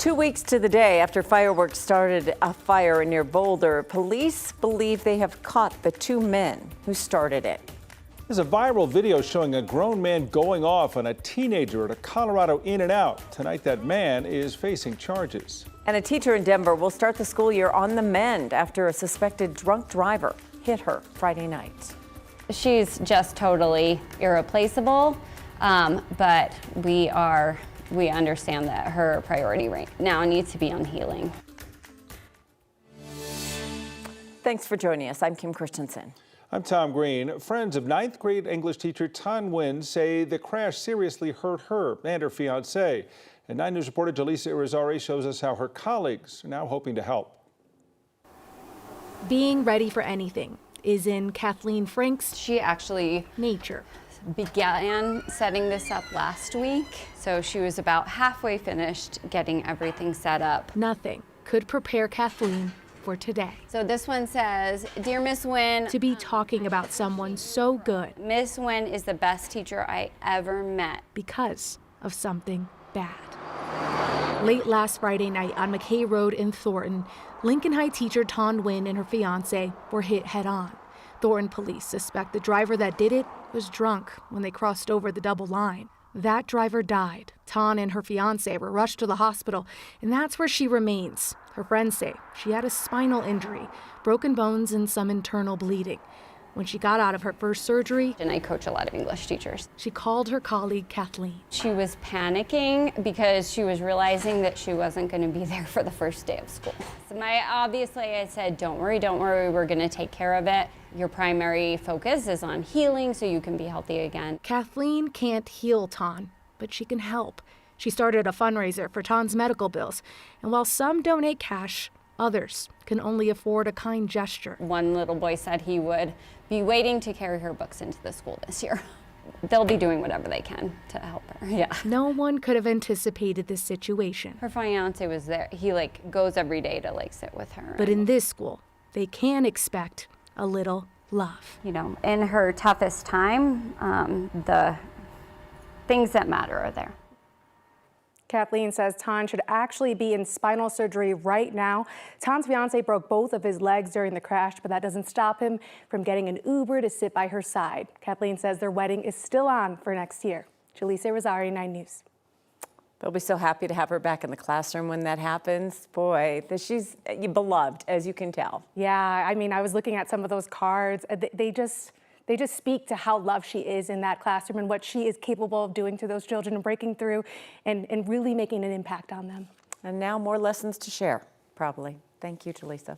2 weeks to the day after fireworks started a fire near Boulder, police believe they have caught the two men who started it. There's a viral video showing a grown man going off on a teenager at a Colorado In-N-Out. Tonight, that man is facing charges. And a teacher in Denver will start the school year on the mend after a suspected drunk driver hit her Friday night. She's just totally irreplaceable, but we understand that her priority right now needs to be on healing. Thanks for joining us. I'm Kim Christensen. I'm Tom Green. Friends of 9th grade English teacher Tan Nguyen say the crash seriously hurt her and her fiancé. And 9 News reporter Jaleesa Irizarry shows us how her colleagues are now hoping to help. Being ready for anything is in Kathleen Frank's She actually nature. began setting this up last week, so she was about halfway finished getting everything set up. Nothing could prepare Kathleen for today. So this one says, "Dear Miss Nguyen, To be talking about someone so good Miss Nguyen is the best teacher I ever met." because of something bad. Late last Friday night on McKay Road in Thornton, Lincoln High teacher Tan Nguyen and her fiancé were hit head-on. Thornton police suspect the driver that did it was drunk when they crossed over the double line. That driver died. Tan and her fiancé were rushed to the hospital, and that's where she remains. Her friends say she had a spinal injury, broken bones, and some internal bleeding. When she got out of her first surgery, And I coach a lot of English teachers. she called her colleague Kathleen. She was panicking because she was realizing that she wasn't going to be there for the first day of school. So I said, don't worry, we're going to take care of it. Your primary focus is on healing so you can be healthy again. Kathleen can't heal Tan, but she can help. She started a fundraiser for Tan's medical bills, and while some donate cash, others can only afford a kind gesture. One little boy said he would be waiting to carry her books into the school this year. They'll be doing whatever they can to help her. Yeah. No one could have anticipated this situation. Her fiance was there. He goes every day to sit with her. But in this school, they can expect a little love. You know, in her toughest time, the things that matter are there. Kathleen says Tan should actually be in spinal surgery right now. Tan's fiance broke both of his legs during the crash, but that doesn't stop him from getting an Uber to sit by her side. Kathleen says their wedding is still on for next year. Jaleesa Irizarry, 9 News. They'll be so happy to have her back in the classroom when that happens. Boy, she's beloved, as you can tell. Yeah, I mean, I was looking at some of those cards. They just speak to how loved she is in that classroom and what she is capable of doing to those children and breaking through and really making an impact on them. And now more lessons to share, probably. Thank you, Jaleesa.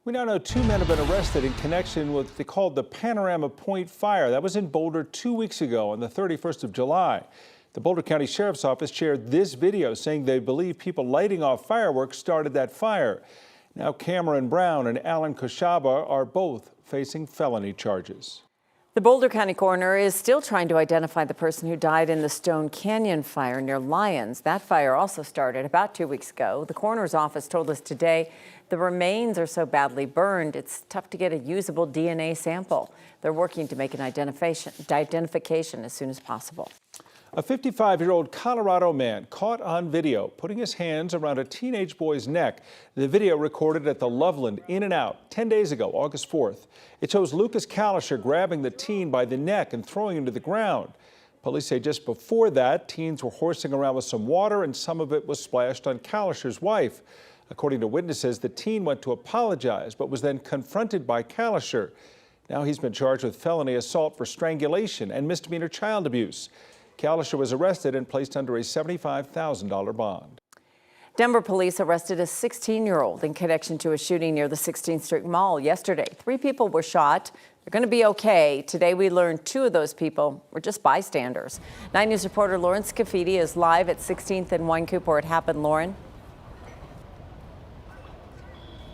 We now know 2 men have been arrested in connection with what they called the Panorama Point fire. That was in Boulder 2 weeks ago on the 31st of July. The Boulder County Sheriff's Office shared this video saying they believe people lighting off fireworks started that fire. Now Cameron Brown and Alan Koshaba are both facing felony charges. The Boulder County coroner is still trying to identify the person who died in the Stone Canyon fire near Lyons. That fire also started about 2 weeks ago. The coroner's office told us today the remains are so badly burned, it's tough to get a usable DNA sample. They're working to make an identification as soon as possible. A 55-year-old Colorado man caught on video putting his hands around a teenage boy's neck. The video recorded at the Loveland In-N-Out 10 days ago, August 4th. It shows Lucas Kalisher grabbing the teen by the neck and throwing him to the ground. Police say just before that, teens were horsing around with some water and some of it was splashed on Kalisher's wife. According to witnesses, the teen went to apologize but was then confronted by Kalisher. Now he's been charged with felony assault for strangulation and misdemeanor child abuse. Kalisher was arrested and placed under a $75,000 bond. Denver police arrested a 16-year-old in connection to a shooting near the 16th Street Mall yesterday. 3 people were shot. They're going to be okay. Today we learned 2 of those people were just bystanders. 9 News reporter Lauren Scafidi is live at 16th and Wynkoop where it happened. Lauren?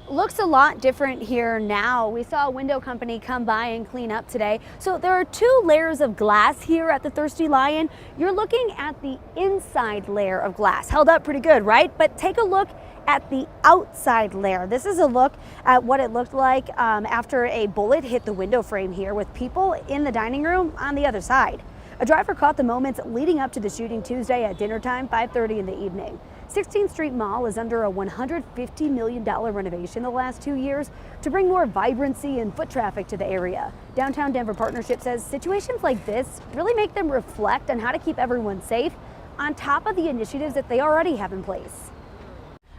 Looks a lot different here now. We saw a window company come by and clean up today. So there are 2 layers of glass here at the Thirsty Lion. You're looking at the inside layer of glass. Held up pretty good, right? But take a look at the outside layer. This is a look at what it looked like after a bullet hit the window frame here with people in the dining room on the other side. A driver caught the moments leading up to the shooting Tuesday at dinner time, 5:30 in the evening. 16th Street Mall is under a $150 million renovation the last 2 years to bring more vibrancy and foot traffic to the area. Downtown Denver Partnership says situations like this really make them reflect on how to keep everyone safe on top of the initiatives that they already have in place.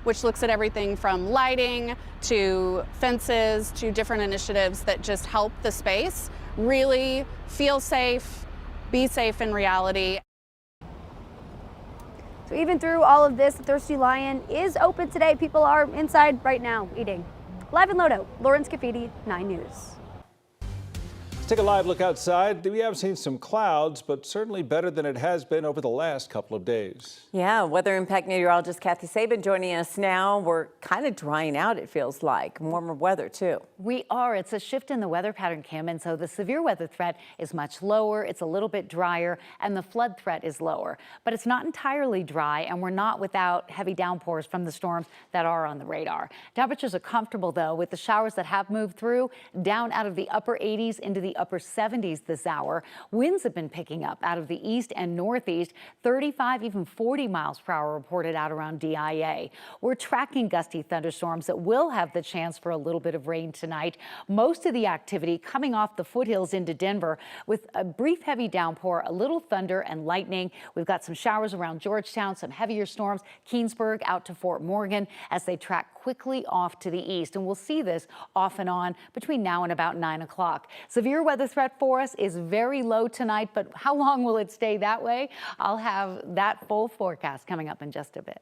Which looks at everything from lighting to fences to different initiatives that just help the space really feel safe, be safe in reality. So even through all of this, the Thirsty Lion is open today. People are inside right now eating. Live in Lodo, Lauren Scafidi, 9 News. Let's take a live look outside. We have seen some clouds, but certainly better than it has been over the last couple of days. Yeah, weather impact meteorologist Kathy Sabin joining us now. We're kind of drying out, it feels like. Warmer weather, too. We are. It's a shift in the weather pattern, Kim, and so the severe weather threat is much lower. It's a little bit drier, and the flood threat is lower. But it's not entirely dry, and we're not without heavy downpours from the storms that are on the radar. Temperatures are comfortable, though, with the showers that have moved through down out of the upper 80s into the upper 70s this hour. Winds have been picking up out of the east and northeast, 35, even 40 miles per hour reported out around DIA. We're tracking gusty thunderstorms that will have the chance for a little bit of rain tonight. Most of the activity coming off the foothills into Denver with a brief heavy downpour, a little thunder and lightning. We've got some showers around Georgetown, some heavier storms, Keensburg out to Fort Morgan as they track quickly off to the east. And we'll see this off and on between now and about 9 o'clock. Severe weather threat for us is very low tonight, but how long will it stay that way? I'll have that full forecast coming up in just a bit.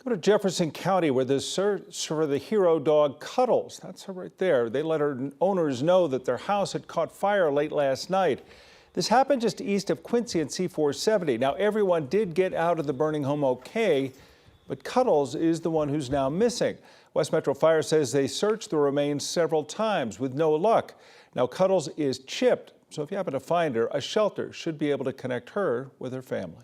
Go to Jefferson County where the search for the hero dog Cuddles, that's her right there. They let her owners know that their house had caught fire late last night. This happened just east of Quincy and C470. Now everyone did get out of the burning home okay, but Cuddles is the one who's now missing. West Metro Fire says they searched the remains several times with no luck. Now Cuddles is chipped, so if you happen to find her, a shelter should be able to connect her with her family.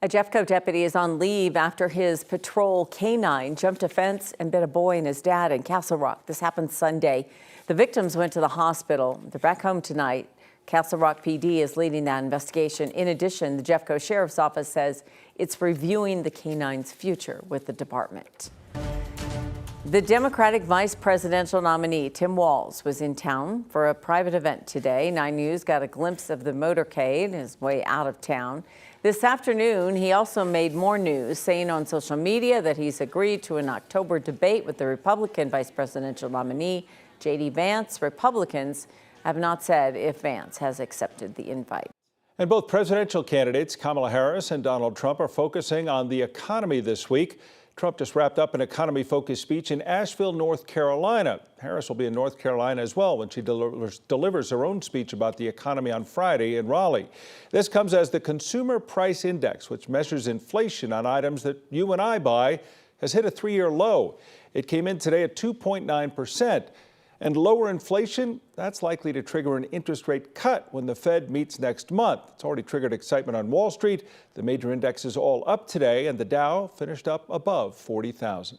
A Jeffco deputy is on leave after his patrol canine jumped a fence and bit a boy and his dad in Castle Rock. This happened Sunday. The victims went to the hospital. They're back home tonight. Castle Rock PD is leading that investigation. In addition, the Jeffco Sheriff's Office says it's reviewing the canine's future with the department. The Democratic vice presidential nominee, Tim Walz, was in town for a private event today. 9 News got a glimpse of the motorcade his way out of town. This afternoon, he also made more news, saying on social media that he's agreed to an October debate with the Republican vice presidential nominee, J.D. Vance. Republicans have not said if Vance has accepted the invite. And both presidential candidates, Kamala Harris and Donald Trump, are focusing on the economy this week. Trump just wrapped up an economy-focused speech in Asheville, North Carolina. Harris will be in North Carolina as well when she delivers her own speech about the economy on Friday in Raleigh. This comes as the Consumer Price Index, which measures inflation on items that you and I buy, has hit a 3-year low. It came in today at 2.9%. And lower inflation, that's likely to trigger an interest rate cut when the Fed meets next month. It's already triggered excitement on Wall Street. The major indexes all up today, and the Dow finished up above 40,000.